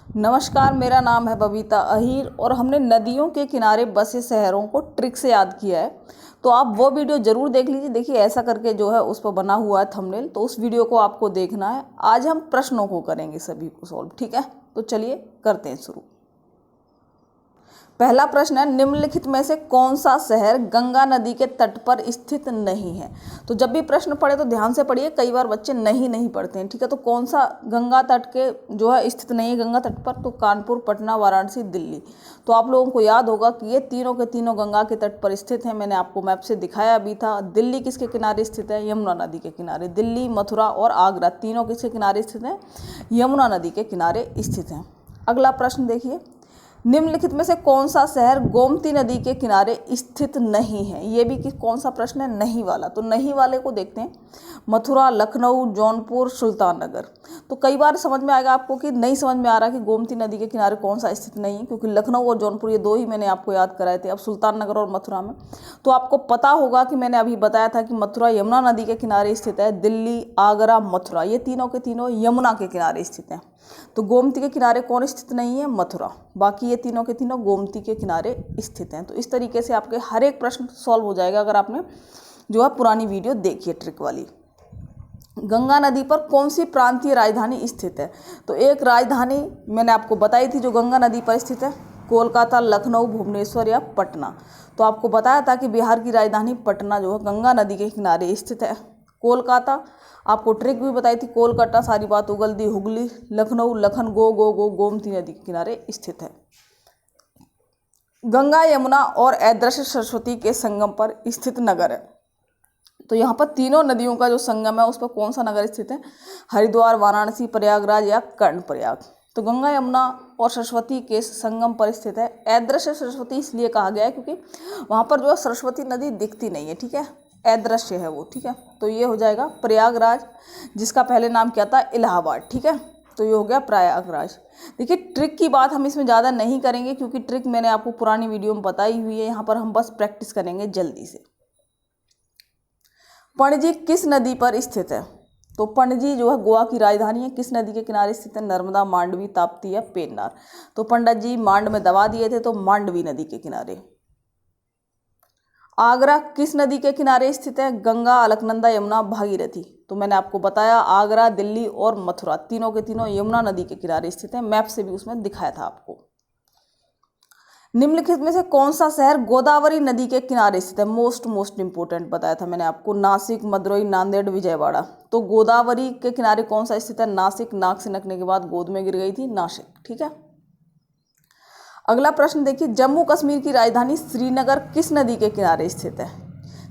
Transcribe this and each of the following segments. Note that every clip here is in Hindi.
नमस्कार, मेरा नाम है बबीता अहीर और हमने नदियों के किनारे बसे शहरों को ट्रिक से याद किया है। तो आप वो वीडियो ज़रूर देख लीजिए। देखिए ऐसा करके जो है उस पर बना हुआ है थंबनेल, तो उस वीडियो को आपको देखना है। आज हम प्रश्नों को करेंगे सभी को सॉल्व, ठीक है। तो चलिए करते हैं शुरू। पहला प्रश्न है, निम्नलिखित में से कौन सा शहर गंगा नदी के तट पर स्थित नहीं है। तो जब भी प्रश्न पढ़े तो ध्यान से पढ़िए, कई बार बच्चे नहीं पढ़ते हैं, ठीक है। तो कौन सा गंगा तट के जो है स्थित नहीं है गंगा तट पर, तो कानपुर, पटना, वाराणसी, दिल्ली। तो आप लोगों को याद होगा कि ये तीनों के तीनों गंगा के तट पर स्थित हैं। मैंने आपको मैप से दिखाया भी था। दिल्ली किसके किनारे स्थित है? यमुना नदी के किनारे। दिल्ली, मथुरा और आगरा तीनों किसके किनारे स्थित हैं? यमुना नदी के किनारे स्थित हैं। अगला प्रश्न देखिए, निम्नलिखित में से कौन सा शहर गोमती नदी के किनारे स्थित नहीं है। ये भी कि कौन सा प्रश्न है? नहीं वाला। तो नहीं वाले को देखते हैं, मथुरा, लखनऊ, जौनपुर, सुल्ताननगर। तो कई बार समझ में आएगा आपको कि नहीं समझ में आ रहा कि गोमती नदी के किनारे कौन सा स्थित नहीं है, क्योंकि लखनऊ और जौनपुर ये दो ही मैंने आपको याद कराए थे। अब सुल्ताननगर और मथुरा में तो आपको पता होगा कि मैंने अभी बताया था कि मथुरा यमुना नदी के किनारे स्थित है। दिल्ली, आगरा, मथुरा ये तीनों के तीनों यमुना के किनारे स्थित हैं। तो गोमती के किनारे कौन स्थित नहीं है? मथुरा। बाकी ये तीनों के तीनों गोमती के किनारे स्थित हैं। तो इस तरीके से आपके हर एक प्रश्न सॉल्व हो जाएगा अगर आपने जो है पुरानी वीडियो देखी है ट्रिक वाली। गंगा नदी पर कौन सी प्रांतीय राजधानी स्थित है? तो एक राजधानी मैंने आपको बताई थी जो गंगा नदी पर स्थित है, कोलकाता, लखनऊ, भुवनेश्वर या पटना। तो आपको बताया था कि बिहार की राजधानी पटना जो है गंगा नदी के किनारे स्थित है। कोलकाता, आपको ट्रिक भी बताई थी, कोलकाता सारी बात उगल दी हुगली। लखनऊ, लखन गो गोमती नदी के किनारे स्थित है। गंगा, यमुना और अदृश्य सरस्वती के संगम पर स्थित नगर है। तो यहाँ पर तीनों नदियों का जो संगम है उस पर कौन सा नगर स्थित है? हरिद्वार, वाराणसी, प्रयागराज या कर्णप्रयाग। तो गंगा, यमुना और सरस्वती के संगम पर स्थित है। अदृश्य सरस्वती इसलिए कहा गया है क्योंकि वहाँ पर जो है सरस्वती नदी दिखती नहीं है, ठीक है, अदृश्य है वो, ठीक है। तो ये हो जाएगा प्रयागराज, जिसका पहले नाम क्या था? इलाहाबाद, ठीक है। तो ये हो गया प्रयागराज। देखिए ट्रिक की बात हम इसमें ज़्यादा नहीं करेंगे क्योंकि ट्रिक मैंने आपको पुरानी वीडियो में बताई हुई है। यहाँ पर हम बस प्रैक्टिस करेंगे जल्दी से। पणजी किस नदी पर स्थित है? तो पणजी जो है गोवा की राजधानी है, किस नदी के किनारे स्थित है? नर्मदा, मांडवी, ताप्ती या पेन्नार। तो पंडित जी मांड में दबा दिए थे, तो मांडवी नदी के किनारे। आगरा किस नदी के किनारे स्थित है? गंगा, अलकनंदा, यमुना, भागीरथी। तो मैंने आपको बताया आगरा, दिल्ली और मथुरा तीनों के तीनों यमुना नदी के किनारे स्थित हैं। मैप से भी उसमें दिखाया था आपको। निम्नलिखित में से कौन सा शहर गोदावरी नदी के किनारे स्थित है? मोस्ट इंपोर्टेंट बताया था मैंने आपको। नासिक, मदुरई, नांदेड़, विजयवाड़ा। तो गोदावरी के किनारे कौन सा स्थित है? नासिक। नाक से नकने के बाद गोद में गिर गई थी, नासिक, ठीक है। अगला प्रश्न देखिए, जम्मू कश्मीर की राजधानी श्रीनगर किस नदी के किनारे स्थित है?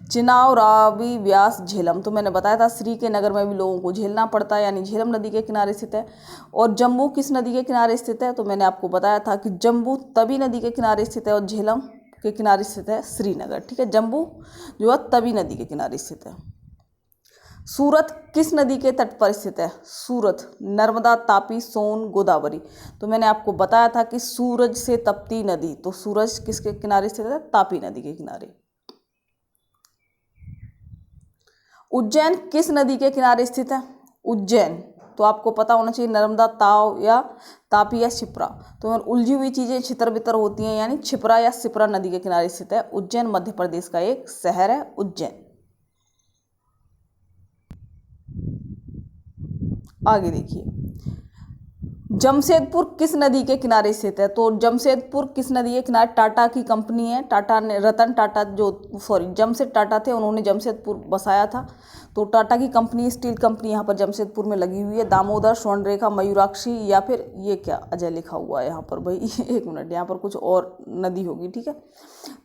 चिनाव, रावी, व्यास, झेलम। तो मैंने बताया था श्री के नगर में भी लोगों को झेलना पड़ता है, यानी झेलम नदी के किनारे स्थित है। और जम्मू किस नदी के किनारे स्थित है? तो मैंने आपको बताया था कि जम्मू तवी नदी के किनारे स्थित है और झेलम के किनारे स्थित है श्रीनगर, ठीक है। जम्मू जो है तवी नदी के किनारे स्थित है। सूरत किस नदी के तट पर स्थित है? सूरत, नर्मदा, तापी, सोन, गोदावरी। तो मैंने आपको बताया था कि सूरज से तपती नदी, तो सूरज किसके किनारे स्थित है? तापी नदी के किनारे। उज्जैन किस नदी के किनारे स्थित है? उज्जैन, तो आपको पता होना चाहिए नर्मदा, ताव या तापी या क्षिप्रा। तो उलझी हुई चीजें छितर बितर होती हैं, यानी क्षिप्रा या शिप्रा नदी के किनारे स्थित है। उज्जैन मध्य प्रदेश का एक शहर है, उज्जैन। आगे देखिए, जमशेदपुर किस नदी के किनारे स्थित है? तो जमशेदपुर किस नदी के किनारे? टाटा की कंपनी है, टाटा ने, रतन टाटा जमशेद टाटा थे, उन्होंने जमशेदपुर बसाया था। तो टाटा की कंपनी, स्टील कंपनी यहाँ पर जमशेदपुर में लगी हुई है। दामोदर, स्वर्णरेखा, मयूराक्षी या फिर ये क्या अजय लिखा हुआ है यहाँ पर भाई एक मिनट, यहाँ पर कुछ और नदी होगी, ठीक है।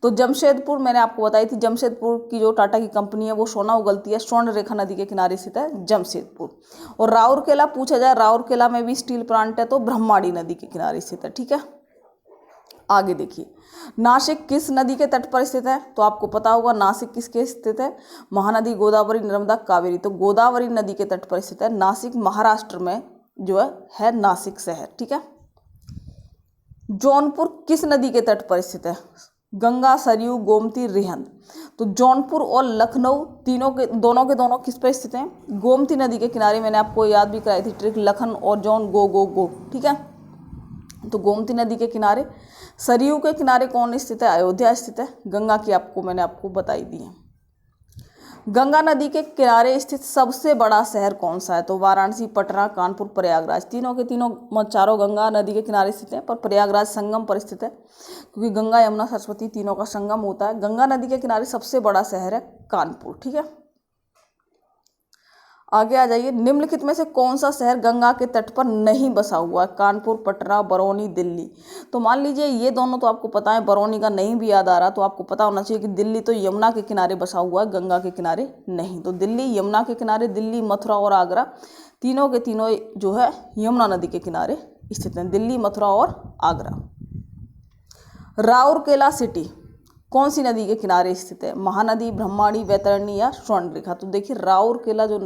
तो जमशेदपुर मैंने आपको बताई थी, जमशेदपुर की जो टाटा की कंपनी है वो सोना उगलती है, स्वर्णरेखा नदी के किनारे स्थित है जमशेदपुर। और राउरकेला पूछा जाए, राउरकेला में भी स्टील प्लांट है, तो ब्रह्माणी नदी के किनारे स्थित है, ठीक है। आगे देखिए, नासिक किस नदी के तट पर स्थित है? तो आपको पता होगा नासिक किसके स्थित है? महानदी, गोदावरी, नर्मदा, कावेरी। तो गोदावरी नदी के तट पर स्थित है नासिक, महाराष्ट्र में जो है नासिक शहर, ठीक है। जौनपुर किस नदी के तट पर स्थित है? गंगा, सरयू, गोमती, रिहंद। तो जौनपुर और लखनऊ तीनों के दोनों किस पर स्थित हैं? गोमती नदी के किनारे। मैंने आपको याद भी कराई थी ट्रिक, लखन और जौन गो, ठीक है। तो गोमती नदी के किनारे। सरयू के किनारे कौन स्थित है? अयोध्या स्थित है। गंगा की मैंने आपको बताई दी है। गंगा नदी के किनारे स्थित सबसे बड़ा शहर कौन सा है? तो वाराणसी, पटना, कानपुर, प्रयागराज। तीनों के तीनों चारों गंगा नदी के किनारे स्थित हैं, पर प्रयागराज संगम पर स्थित है, क्योंकि गंगा, यमुना, सरस्वती तीनों का संगम होता है। गंगा नदी के किनारे सबसे बड़ा शहर है कानपुर। ठीक है, आगे आ जाइए। निम्नलिखित में से कौन सा शहर गंगा के तट पर नहीं बसा हुआ है? कानपुर, पटना, बरौनी, दिल्ली। तो मान लीजिए ये दोनों तो आपको पता है, बरौनी का नहीं भी याद आ रहा, तो आपको पता होना चाहिए कि दिल्ली तो यमुना के किनारे बसा हुआ है, गंगा के किनारे नहीं। तो दिल्ली यमुना के किनारे, दिल्ली, मथुरा और आगरा तीनों के तीनों जो है यमुना नदी के किनारे स्थित हैं। दिल्ली, मथुरा और आगरा। राउरकेला सिटी कौन सी नदी के किनारे स्थित है? महानदी, ब्रह्मणी, वैतरणी या स्वर्णरेखा। तो देखिए राउरकेला जो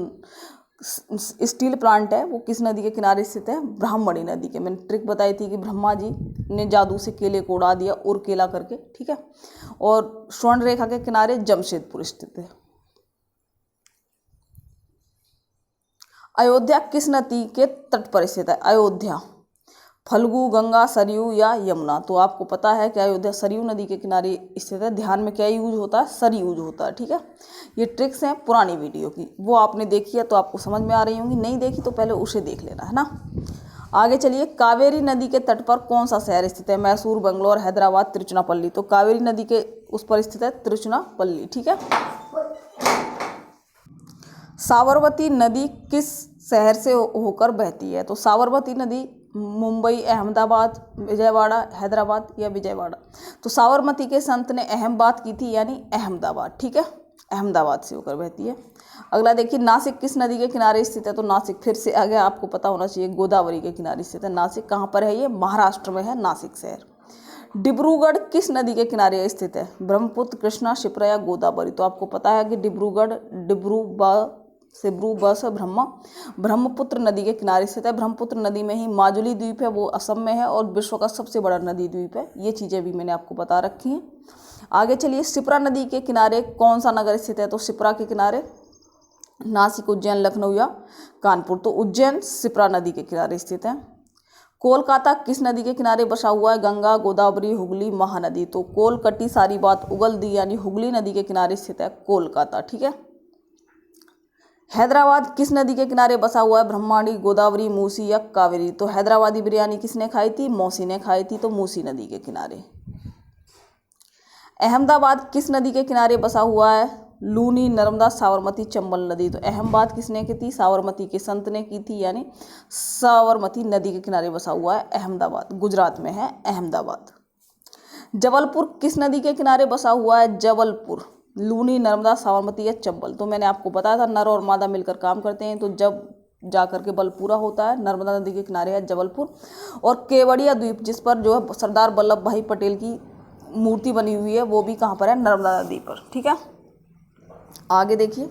स्टील प्लांट है वो किस नदी के किनारे स्थित है? ब्राह्मणी नदी के। मैंने ट्रिक बताई थी कि ब्रह्मा जी ने जादू से केले को उड़ा दिया, और केला करके। ठीक है, और स्वर्णरेखा के किनारे जमशेदपुर स्थित है। अयोध्या किस नदी के तट पर स्थित है? अयोध्या फल्गु, गंगा, सरयू या यमुना। तो आपको पता है कि अयोध्या सरयू नदी के किनारे स्थित है। ध्यान में क्या यूज होता है? सर यूज होता है। ठीक है, ये ट्रिक्स हैं पुरानी वीडियो की, वो आपने देखी है तो आपको समझ में आ रही होंगी, नहीं देखी तो पहले उसे देख लेना, है ना। आगे चलिए। कावेरी नदी के तट पर कौन सा शहर स्थित है? मैसूर, बंगलोर, हैदराबाद, तिरुचनापल्ली। तो कावेरी नदी के उस पर स्थित है तिरुचनापल्ली। ठीक है। साबरमती नदी किस शहर से होकर बहती है? तो साबरमती नदी मुंबई, अहमदाबाद, विजयवाड़ा, हैदराबाद या विजयवाड़ा। तो साबरमती के संत ने अहम बात की थी, यानी अहमदाबाद। ठीक है, अहमदाबाद से होकर बहती है। अगला देखिए, नासिक किस नदी के किनारे स्थित है? तो नासिक फिर से आगे आपको पता होना चाहिए, गोदावरी के किनारे स्थित है। नासिक कहाँ पर है? ये महाराष्ट्र में है, नासिक शहर। डिब्रूगढ़ किस नदी के किनारे स्थित है? ब्रह्मपुत्र, कृष्णा, शिप्रा या गोदावरी। तो आपको पता है कि डिब्रूगढ़ ब्रह्मपुत्र नदी के किनारे स्थित है। ब्रह्मपुत्र नदी में ही माजुली द्वीप है, वो असम में है, और विश्व का सबसे बड़ा नदी द्वीप है। ये चीज़ें भी मैंने आपको बता रखी हैं। आगे चलिए। शिप्रा नदी के किनारे कौन सा नगर स्थित है? तो शिप्रा के किनारे नासिक, उज्जैन, लखनऊ या कानपुर। तो उज्जैन शिप्रा नदी के किनारे स्थित है। कोलकाता किस नदी के किनारे बसा हुआ है? गंगा, गोदावरी, हुगली, महानदी। तो कोलकटी सारी बात उगल दी, यानी हुगली नदी के किनारे स्थित है कोलकाता। ठीक है। हैदराबाद किस नदी के किनारे बसा हुआ है? ब्रह्मणी, गोदावरी, मूसी या कावेरी। तो हैदराबादी बिरयानी किसने खाई थी? मौसी ने खाई थी, तो मूसी नदी के किनारे। अहमदाबाद किस नदी के किनारे बसा हुआ है? लूनी, नर्मदा, साबरमती, चंबल नदी। तो अहमदाबाद किसने की थी? साबरमती के संत ने की थी, यानी साबरमती नदी के किनारे बसा हुआ है अहमदाबाद। गुजरात में है अहमदाबाद। जबलपुर किस नदी के किनारे बसा हुआ है? जबलपुर लूनी, नर्मदा, साबरमती या चंबल। तो मैंने आपको बताया था नर और मादा मिलकर काम करते हैं, तो जब जा करके बल पूरा होता है। नर्मदा नदी के किनारे है जबलपुर। और केवड़िया द्वीप, जिस पर जो है सरदार वल्लभ भाई पटेल की मूर्ति बनी हुई है, वो भी कहाँ पर है? नर्मदा नदी पर। ठीक है, आगे देखिए।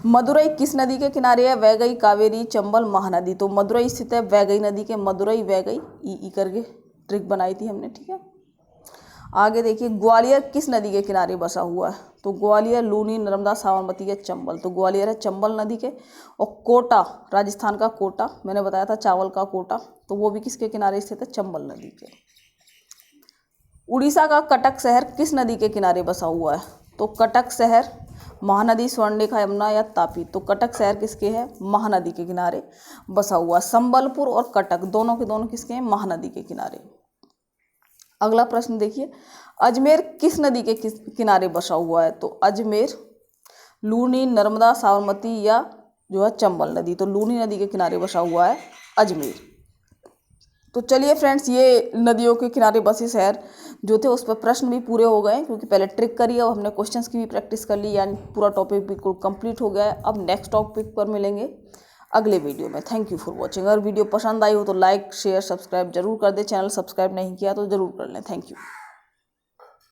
मदुरई किस नदी के किनारे है? वैगई, कावेरी, चंबल, महानदी। तो मदुरई स्थित है वैगई नदी के। मदुरई, वैगई, ई करके ट्रिक बनाई थी हमने। ठीक है, आगे देखिए। ग्वालियर किस नदी के किनारे बसा हुआ है? तो ग्वालियर लूनी, नर्मदा, साबरमती या चंबल। तो ग्वालियर है चंबल नदी के। और कोटा, राजस्थान का कोटा, मैंने बताया था चावल का कोटा, तो वो भी किसके किनारे स्थित है? चंबल नदी के। उड़ीसा का कटक शहर किस नदी के किनारे बसा हुआ है? तो कटक शहर महानदी, स्वर्णरेखा, यमुना या तापी। तो कटक शहर किसके है? महानदी के किनारे बसा हुआ। संबलपुर और कटक दोनों के दोनों किसके हैं? महानदी के किनारे। अगला प्रश्न देखिए। अजमेर किस नदी के किनारे बसा हुआ है? तो अजमेर लूनी, नर्मदा, साबरमती या जो है चंबल नदी। तो लूनी नदी के किनारे बसा हुआ है अजमेर। तो चलिए फ्रेंड्स, ये नदियों के किनारे बसे शहर जो थे उस पर प्रश्न भी पूरे हो गए, क्योंकि पहले ट्रिक करी, अब हमने क्वेश्चंस की भी प्रैक्टिस कर ली, यानी पूरा टॉपिक बिल्कुल कंप्लीट हो गया है। अब नेक्स्ट टॉपिक पर मिलेंगे अगले वीडियो में। Thank you for watching. अगर वीडियो पसंद आई हो तो लाइक, शेयर, सब्सक्राइब जरूर कर दें। चैनल सब्सक्राइब नहीं किया तो ज़रूर कर लें। Thank you.